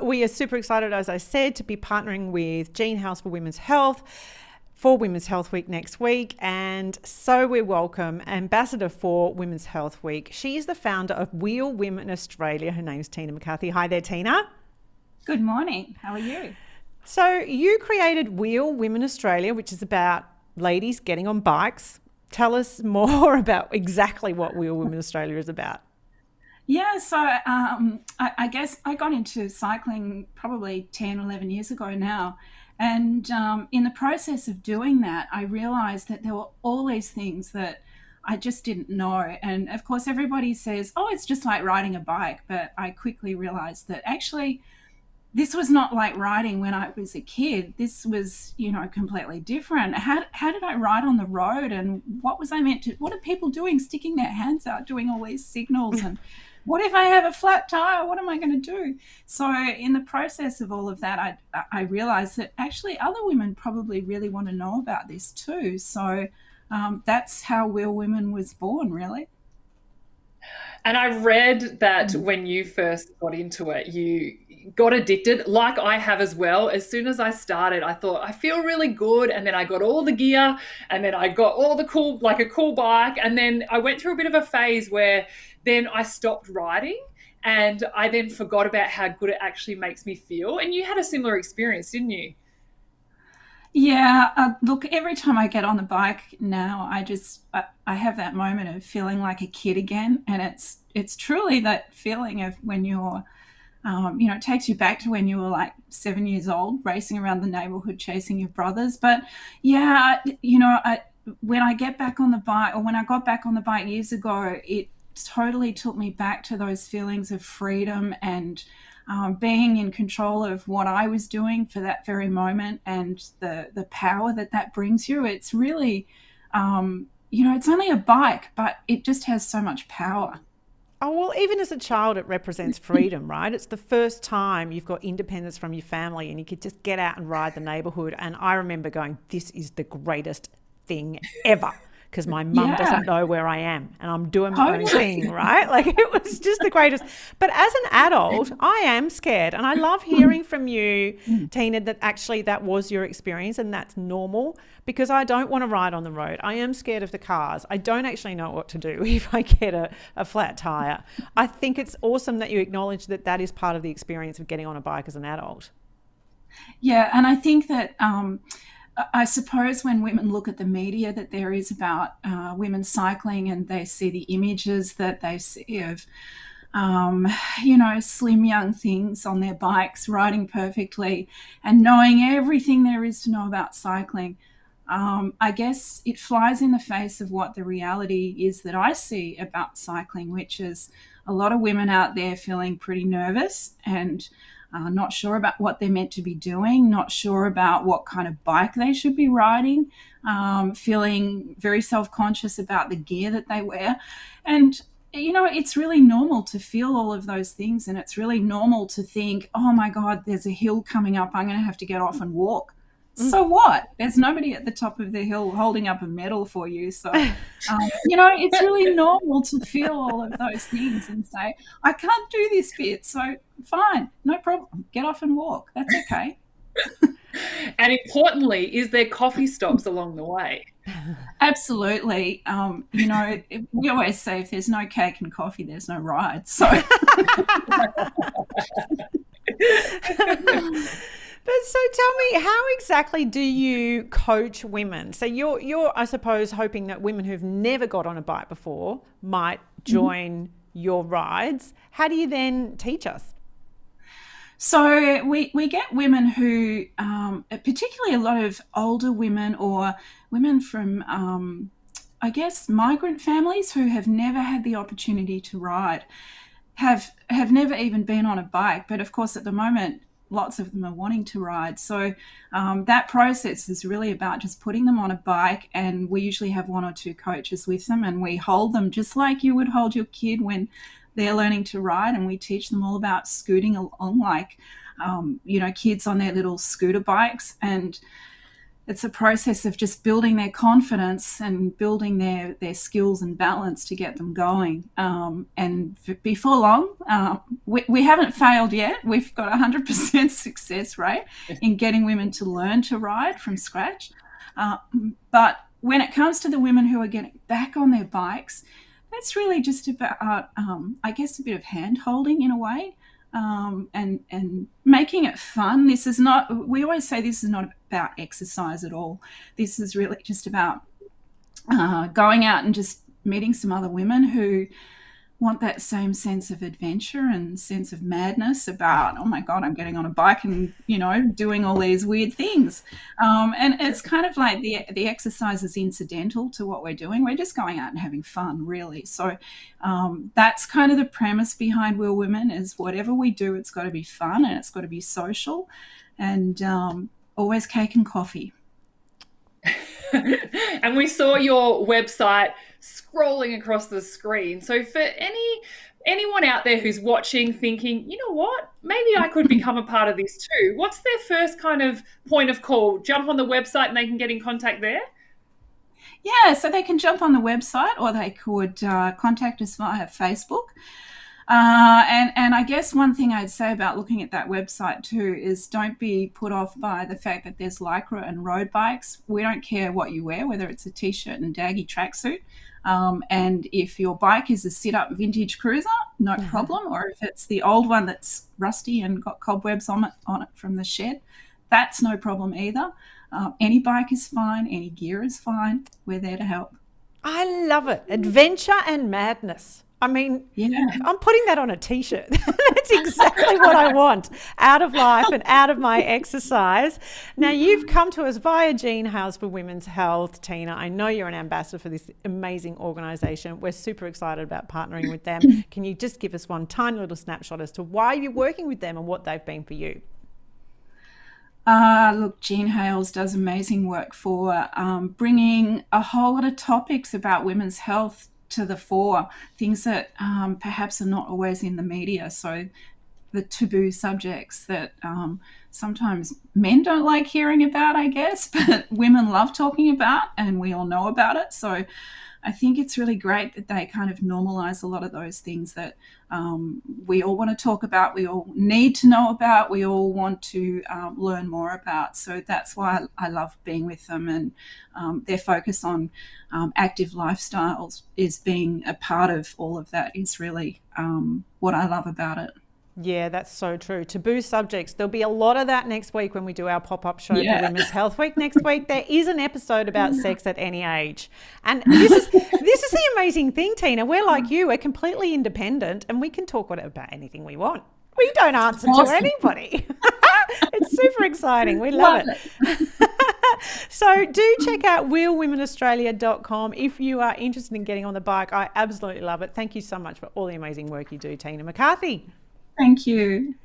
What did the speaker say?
We are super excited, as I said, to be partnering with Gene House for Women's Health for Women's Health Week next week. And so we welcome Ambassador for Women's Health Week. She is the founder of Wheel Women Australia. Her name's Tina McCarthy. Hi there, Tina. Good morning. How are you? So you created Wheel Women Australia, which is about ladies getting on bikes. Tell us more about exactly what Wheel Women Australia is about. Yeah, so I guess I got into cycling probably 10, 11 years ago now. And in the process of doing that, I realized that there were all these things that I just didn't know. And of course, everybody says, oh, it's just like riding a bike. But I quickly realized that actually, this was not like riding when I was a kid. This was, completely different. How did I ride on the road, and what was I meant to, what are people doing, sticking their hands out, doing all these signals, and what if I have a flat tire? What am I going to do? So in the process of all of that, I realized that actually other women probably really want to know about this too. So that's how Wheel Women was born, really. And I read that when you first got into it, you got addicted, like I have as well. As soon as I started, I thought, I feel really good. And then I got all the gear, and then I got all the cool, like a cool bike. And then I went through a bit of a phase where then I stopped riding, and I then forgot about how good it actually makes me feel. And you had a similar experience, didn't you? Yeah, look, every time I get on the bike now, I have that moment of feeling like a kid again, and it's truly that feeling of when you're, it takes you back to when you were like 7 years old, racing around the neighborhood, chasing your brothers. But yeah, when I get back on the bike, or when I got back on the bike years ago, it totally took me back to those feelings of freedom and being in control of what I was doing for that very moment, and the power that brings you. It's really, it's only a bike, but it just has so much power. Oh, well, even as a child, it represents freedom, right? It's the first time you've got independence from your family and you could just get out and ride the neighborhood. And I remember going, this is the greatest thing ever, because my mum Yeah, doesn't know where I am and I'm doing my own totally. thing, right? Like, it was just the greatest. But as an adult, I am scared. And I love hearing from you, Tina, that actually that was your experience and that's normal, because I don't want to ride on the road. I am scared of the cars. I don't actually know what to do if I get a flat tire. I think it's awesome that you acknowledge that that is part of the experience of getting on a bike as an adult. Yeah, and I think that I suppose when women look at the media that there is about women cycling, and they see the images that they see of, slim young things on their bikes riding perfectly and knowing everything there is to know about cycling, I guess it flies in the face of what the reality is that I see about cycling, which is a lot of women out there feeling pretty nervous and not sure about what they're meant to be doing, not sure about what kind of bike they should be riding, feeling very self conscious about the gear that they wear. And, it's really normal to feel all of those things. And it's really normal to think, oh my God, there's a hill coming up. I'm going to have to get off and walk. So what? There's nobody at the top of the hill holding up a medal for you. So, it's really normal to feel all of those things and say, I can't do this bit. So, fine, no problem. Get off and walk. That's okay. And importantly, is there coffee stops along the way? Absolutely. We always say if there's no cake and coffee, there's no ride. So, But so tell me, how exactly do you coach women? So you're I suppose hoping that women who've never got on a bike before might join your rides. How do you then teach us? so we get women who, particularly a lot of older women or women from, I guess, migrant families who have never had the opportunity to ride, have never even been on a bike. But of course, at the moment, lots of them are wanting to ride. So that process is really about just putting them on a bike, and we usually have one or two coaches with them, and we hold them just like you would hold your kid when they're learning to ride, and we teach them all about scooting along, like kids on their little scooter bikes. And it's a process of just building their confidence and building their skills and balance to get them going. And before long, we haven't failed yet. We've got 100% success rate in getting women to learn to ride from scratch. But when it comes to the women who are getting back on their bikes, that's really just about, I guess, a bit of hand-holding in a way. And making it fun. This is not, we always say this is not about exercise at all. This is really just about going out and just meeting some other women who want that same sense of adventure and sense of madness about, oh my God, I'm getting on a bike and, doing all these weird things. And it's kind of like the exercise is incidental to what we're doing. We're just going out and having fun, really. So that's kind of the premise behind Wheel Women is whatever we do, it's got to be fun and it's got to be social and always cake and coffee. And we saw your website scrolling across the screen. So for anyone out there who's watching thinking, you know what, maybe I could become a part of this too, what's their first kind of point of call? Jump on the website and they can get in contact there? Yeah, so they can jump on the website or they could contact us via Facebook. And I guess one thing I'd say about looking at that website too is don't be put off by the fact that there's Lycra and road bikes. We don't care what you wear, whether it's a t-shirt and daggy tracksuit. And if your bike is a sit-up vintage cruiser, no problem. Or if it's the old one that's rusty and got cobwebs on it from the shed, that's no problem either. Any bike is fine. Any gear is fine. We're there to help. I love it. Adventure and madness. I mean, yeah. I'm putting that on a t-shirt. That's exactly what I want out of life and out of my exercise. Now, you've come to us via Gene House for Women's Health, Tina. I know you're an ambassador for this amazing organisation. We're super excited about partnering with them. Can you just give us one tiny little snapshot as to why you're working with them and what they've been for you? Look, Gene Hales does amazing work for bringing a whole lot of topics about women's health to the fore, things that perhaps are not always in the media. So the taboo subjects that sometimes men don't like hearing about, I guess, but women love talking about and we all know about it. So I think it's really great that they kind of normalize a lot of those things that we all want to talk about, we all need to know about, we all want to learn more about. So that's why I love being with them, and their focus on active lifestyles is being a part of all of that is really what I love about it. Yeah, that's so true. Taboo subjects. There'll be a lot of that next week when we do our pop-up show for Women's Health Week next week. There is an episode about sex at any age. And this is the amazing thing, Tina. We're like you. We're completely independent and we can talk about anything we want. We don't answer to anybody. It's super exciting. We love it. So do check out wheelwomenaustralia.com if you are interested in getting on the bike. I absolutely love it. Thank you so much for all the amazing work you do, Tina McCarthy. Thank you.